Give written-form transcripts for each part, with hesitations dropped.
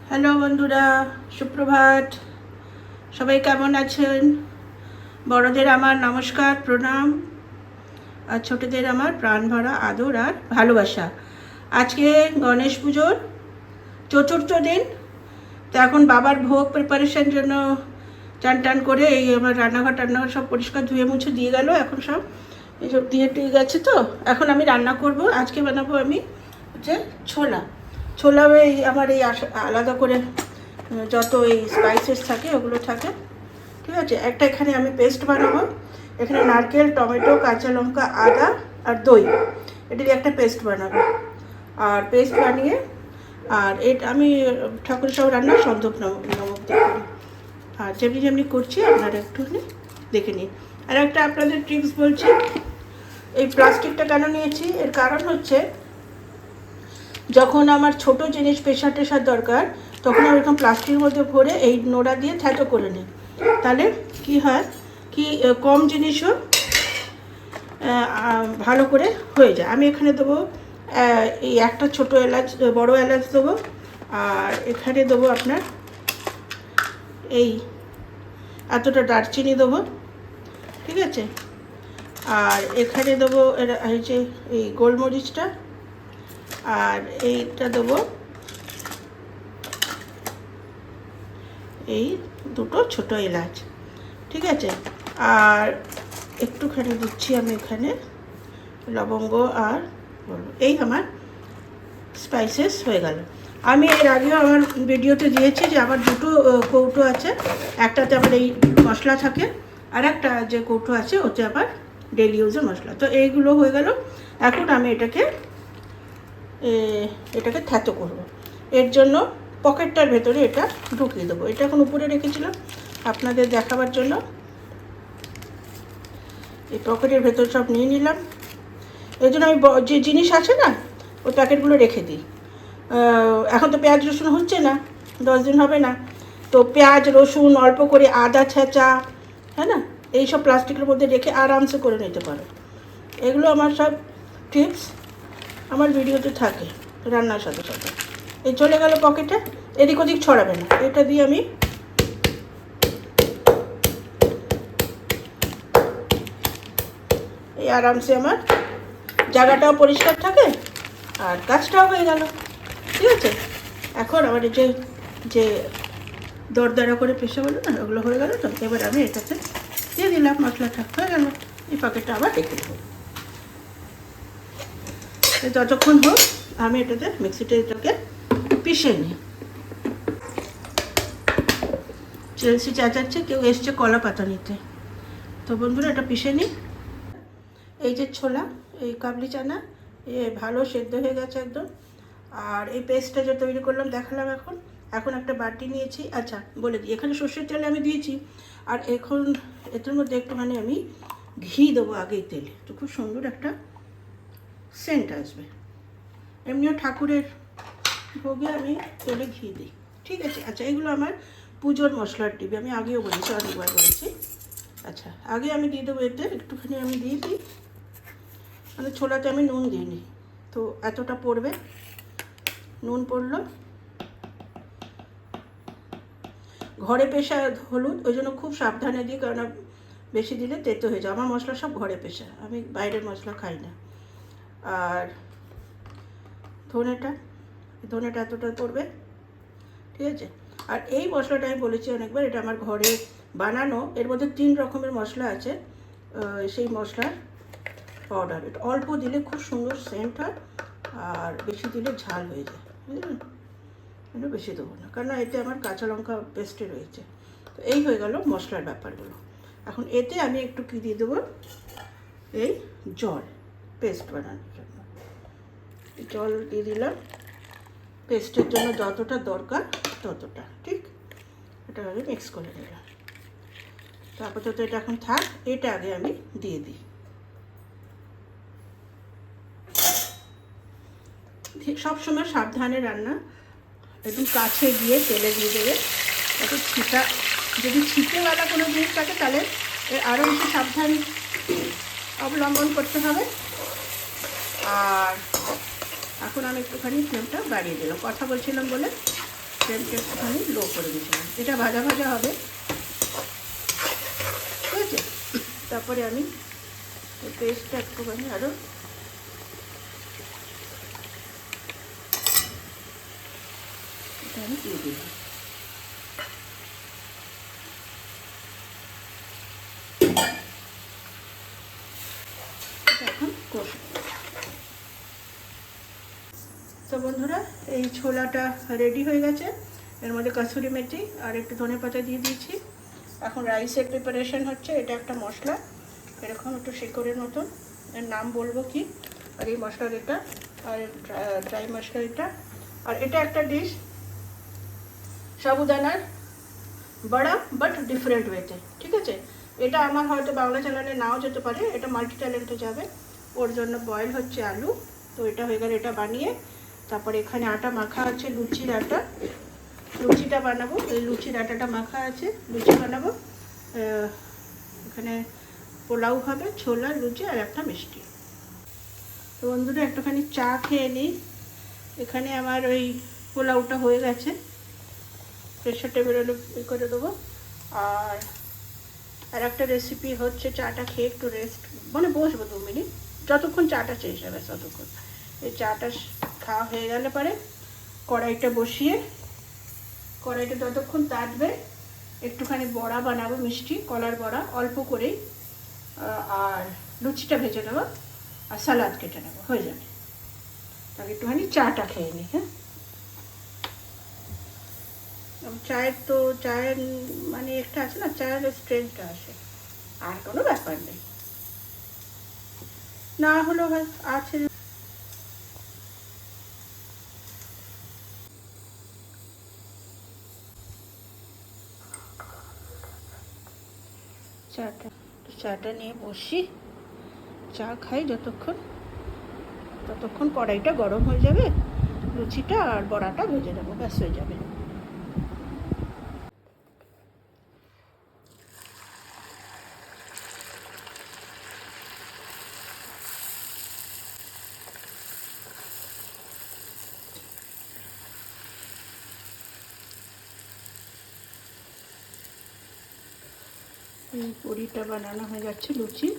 Hello বন্ধুরা, সুপ্রভাত। সবাই কেমন আছেন? বড়দের আমার নমস্কার, প্রণাম, আর ছোটদের আমার প্রাণ ভরা আদর আর ভালোবাসা। আজকে গণেশ পুজোর চতুর্থ দিন। তো এখন বাবার ভোগ প্রিপারেশন জন্য চান টান করে এই আমার রান্নাঘর সব পরিষ্কার ধুয়ে মুছে দিয়ে গেল। এখন সব এইসব দিয়ে টুয়ে গেছে। তো এখন আমি রান্না করব। আজকে বানাবো আমি হচ্ছে ছোলা। ছোলা এই আমার এই আলাদা করে যত এই স্পাইসেস থাকে ওগুলো থাকে, ঠিক আছে। একটা এখানে আমি পেস্ট বানাবো। এখানে নারকেল, টমেটো, কাঁচা লঙ্কা, আদা আর দই, এটা দিয়ে একটা পেস্ট বানাবো। আর পেস্ট বানিয়ে আর এটা আমি ঠাকুর সব রান্না সন্দক নমক দিয়ে করি। আর যেমনি যেমনি করছি আপনারা একটুখানি দেখে নিন। আর একটা আপনাদের ট্রিক্স বলছি। এই প্লাস্টিকটা কেন নিয়েছি, এর কারণ হচ্ছে যখন আমার ছোট জিনিস প্রেশার টেশার দরকার, তখন আমি এরকম প্লাস্টিকের মধ্যে ভরে এই নোড়া দিয়ে থ্যাতো করে নিই। তাহলে কি হয় কি কম জিনিসও ভালো করে হয়ে যায়। আমি এখানে দেবো এই একটা ছোট এলাচ, বড় এলাচ দেবো। আর এখানে দেবো আপনার এই এতটা দারচিনি দেবো, ঠিক আছে। আর এখানে দেবো এই যে এই গোলমরিচটা। আর এইটা দেবো এই দুটো ছোট এলাচ, ঠিক আছে। আর একটুখানি দিচ্ছি আমি এখানে লবঙ্গ। আর এই আমার স্পাইসেস হয়ে গেল। আমি এর আগেও আমার ভিডিওতে দিয়েছি যে আমার দুটো কৌটো আছে। একটাতে আমার এই মশলা থাকে, আর একটা যে কৌটো আছে ওতে আবার ডেলি ইউজের মশলা। তো এইগুলো হয়ে গেল। এখন আমি এটাকে থ্যাতো করব। এর জন্য পকেটটার ভেতরে এটা ঢুকিয়ে দেবো। এটা এখন উপরে রেখেছিলাম আপনাদের দেখাবার জন্য। এই পকেটের ভেতর সব নিয়ে নিলাম। এই জন্য আমি যে জিনিস আছে না ওই প্যাকেটগুলো রেখে দিই। এখন তো পেঁয়াজ রসুন হচ্ছে না, 10 দিন হবে না। তো পেঁয়াজ রসুন অল্প করে, আদা ছেঁচা, হ্যাঁ না, এইসব প্লাস্টিকের মধ্যে রেখে আরামসে করে নিতে পারো। এগুলো আমার সব টিপস আমার ভিডিওতে থাকে রান্নার সাথে সাথে। এই চলে গেল পকেটে, এদিক ওদিক ছড়াবে না। এটা দিয়ে আমি এই আরামসে আমার জায়গাটাও পরিষ্কার থাকে আর কাজটাও হয়ে গেল, ঠিক আছে। এখন আমার এই যে দরদরা করে পেশা বলো না, ওগুলো হয়ে গেল। তো এবার আমি এটাতে দিয়ে দিলাম, মশলাটা হয়ে গেল। এই প্যাকেটটা আবার রেখে দেবো। যতক্ষণ হোক আমি এটাতে মিক্সিতে এটাকে পিষে নিই। চেলসি চাচাচ্ছে, কেউ এসছে কলা পাতা নিতে। তো বন্ধুরা এটা পিষে নিই। এই যে ছোলা, এই কাবলি চানা ভালো সেদ্ধ হয়ে গেছে একদম। আর এই পেস্টটা যে তৈরি করলাম দেখালাম। এখন একটা বাটি নিয়েছি। আচ্ছা বলে দিই, এখানে সর্ষের তেল আমি দিয়েছি। আর এখন এটার মধ্যে একটুখানি আমি ঘি দেবো আগেই তেলে, তো খুব সুন্দর একটা সেন্ট আসবে। এমনিও ঠাকুরের ভোগে আমি তেলে ঘি দিই, ঠিক আছে। আচ্ছা এগুলো আমার পুজোর মশলার টিপি, আমি আগেও বলেছি, অনেকবার বলেছি। আচ্ছা আগে আমি দিয়ে দেবো এতে একটুখানি আমি দিয়ে দিই, মানে ছোলাতে আমি নুন দিইনি তো এতটা পড়বে, নুন পড়লো। ঘরে পেশা হলুদ, ওই জন্য খুব সাবধানে দিই, কারণ বেশি দিলে তেতো হয়ে যায়। আমার মশলা সব ঘরে পেশা, আমি বাইরের মশলা খাই না। আর ধনেটা এতটা পড়বে, ঠিক আছে। আর এই মশলাটা আমি বলেছি অনেকবার, এটা আমার ঘরে বানানো। এর মধ্যে 3 রকমের মশলা আছে, সেই মশলার পাউডার। এটা অল্প দিলে খুব সুন্দর সেন্ট হয়, আর বেশি দিলে ঝাল হয়ে যায়, বুঝলেন। এটা বেশি দেবো না, কারণ এতে আমার কাঁচা লঙ্কা পেস্টে রয়েছে। তো এই হয়ে গেল মশলার ব্যাপারগুলো। এখন এতে আমি একটু কী দিয়ে দেবো, এই জল, পেস্ট বানানোর জন্য জল দিয়ে দিলাম। পেস্টের জন্য যতটা দরকার ততটা, ঠিক। এটা আমি মিক্স করে দিলাম। তারপর তো এটা এখন থাক, এটা আগে আমি দিয়ে দিই। সবসময় সাবধানে রান্না, একদম কাছে গিয়ে তেলে দিয়ে দেবে। তাতে ছিটা, যদি ছিটেওয়ালা কোনো জিনিস থাকে তাহলে আরও বেশি সাবধান অবলম্বন করতে হবে। আর এখন আমি একটুখানি ফ্লেমটা বাড়িয়ে দিলাম, কথা বলছিলাম বলে। ফ্লেমটা একটুখানি লো করে দিয়েছিলাম। এটা ভাজা ভাজা হবে, ঠিক আছে। তারপরে আমি এই পেস্টটা একটুখানি আরও এটা আমি দিয়ে দিলাম। এখন কষব। তো বন্ধুরা, এই ছোলাটা রেডি হয়ে গেছে। এর মধ্যে কাসুরি মেথি আর একটু ধনেপাতা দিয়ে দিয়েছি। এখন রাইসের প্রিপারেশন হচ্ছে। এটা একটা মশলা, এরকম একটু শিকড়ের মতন, এর নাম বলবো কি। আর এই মশলার এটা, আর ড্রাই মশলা এটা। আর এটা একটা ডিশ, সাবুদানার বড়া, বাট ডিফারেন্ট ওয়েতে, ঠিক আছে। এটা আমার হয়তো বাংলা চ্যানেলে নাও যেতে পারে, এটা মাল্টি ট্যালেন্টে যাবে। ওর জন্য বয়েল হচ্ছে আলু। তো এটা হয়ে গেলে এটা বানিয়ে তারপরে এখানে আটা মাখা আছে, লুচির আটা, লুচিটা বানাবো। এই লুচির আটাটা মাখা আছে, লুচি বানাবো। এখানে পোলাও হবে, ছোলা, লুচি আর একটা মিষ্টি। তো বন্ধুরা, একটুখানি চা খেয়ে নিই। এখানে আমার ওই পোলাওটা হয়ে গেছে, প্রেশার টেবিলে করে দেবো। আর একটা রেসিপি হচ্ছে, চাটা খেয়ে একটু রেস্ট মানে বসবো 2 মিনিট, যতক্ষণ চাটা চেয়ে যাবে ততক্ষণ। এই চাটা খাওয়া হয়ে গেলে পরে কড়াইটা বসিয়ে, কড়াইটা যতক্ষণ তাতবে একটুখানি বড়া বানাবো, মিষ্টি কলার বড়া অল্প করেই। আর লুচিটা ভেজে নেবো আর সালাদ কেটে নেবো, হয়ে যাবে। তাহলে একটুখানি চাটা খেয়ে নিই। হ্যাঁ, চায়ের মানে একটা আছে না, চায়ের স্ট্রেংথটা আসে, আর কোনো ব্যাপার নেই। না হলেও আছে। চাটা নিয়ে বসি, চা খাই ততক্ষণ কড়াইটা গরম হয়ে যাবে, লুচিটা আর বড়াটা ভেজে নেবো, ব্যাস হয়ে যাবে। এই পুরিটা বানানো হয়ে যাচ্ছে, লুচি।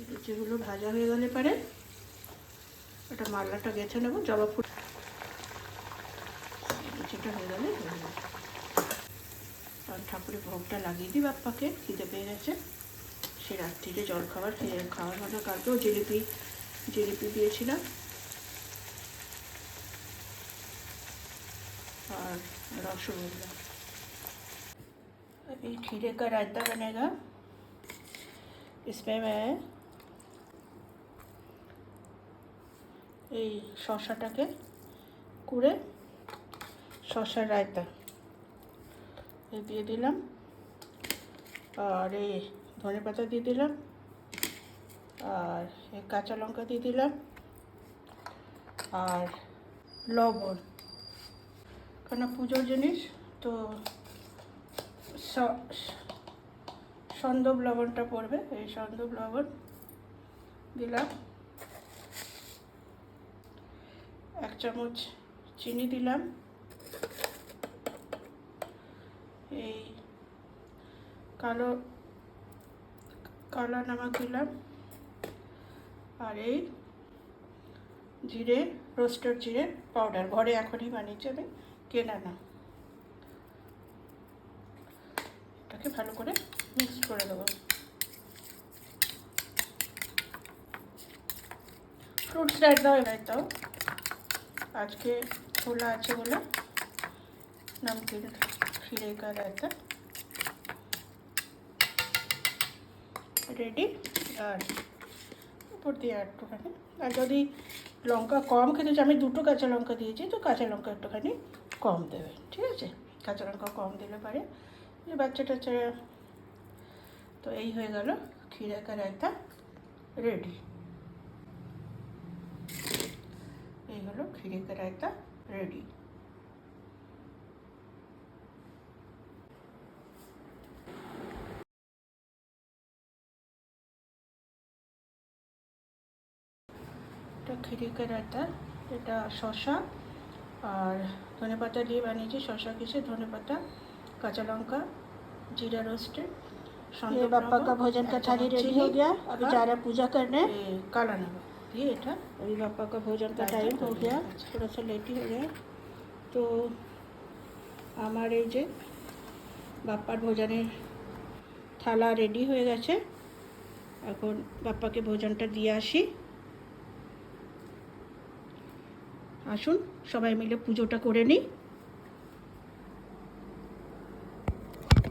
লুচিগুলো ভাজা হয়ে গেলে পরে এটা মালাটা গেছে নেবো, জবা ফুল। লুচিটা হয়ে গেলে আর ঠাকুরের ভোগটা লাগিয়ে দিই বাপ্পাকে, খিদে পেয়ে গেছে। সে রাত্রিরে জল খাওয়ার মতো কালকেও জিলিপি দিয়েছিলাম। और रसगुल्ला। अभी खीरे का रायता बनेगा। इसमें मैं এই শসাটাকে কুড়ে শসার রায়তা দিয়ে দিলাম, আর এই ধনে পাতা দিয়ে দিলাম, আর এই কাঁচা লঙ্কা দিয়ে দিলাম, আর লবণ, কেন পুজোর জিনিস তো সন্দব লবণটা পড়বে। এই সন্দব লবণ দিলাম, 1 চামচ চিনি দিলাম, এই কালো নমক দিলাম, আর এই জিরে, রোস্টেড জিরে পাউডার, ঘরে এখনই বানিয়েছি আমি, কেনা না। এটাকে ভালো করে মিক্স করে দেবো। ফ্রুটস রায়তাও আজকে খোলা আছে বলে নমকিন खीरे का रायता রেডি। আর উপর দিয়ে একটুখানি, আর যদি লঙ্কা কম খেতে চাই, আমি 2টো কাঁচা লঙ্কা দিয়েছি, তো কাঁচা লঙ্কা একটুখানি কম দেবে, ঠিক আছে। কাঁচা লঙ্কা কম দিলে পারে এই বাচ্চা টাচ্চা। তো এই হয়ে গেল खीरे का रायता রেডি। এই হলো খিরে কা রায়তা রেডি। এটা খিরে কা রায়তা, এটা শসা আর ধনেপাতা দিয়ে বানিয়েছি। শসা किसे धनेपाता, काचा लंका, जीरा रोस्टेड। ये पापा का भोजन का थाली रेडी हो गया। अभी जा रहे पूजा करने। काला नमक ये এটা अभी पापा का भोजन का टाइम हो गया, थोड़ा सा लेट ही हो गया। तो আমার এই যে বাপ্পার ভোজনের থালা রেডি হয়ে গেছে। এখন বাপ্পাকে ভোজনটা দিয়ে আসি। আসুন সবাই মিলে পুজোটা করে নিই।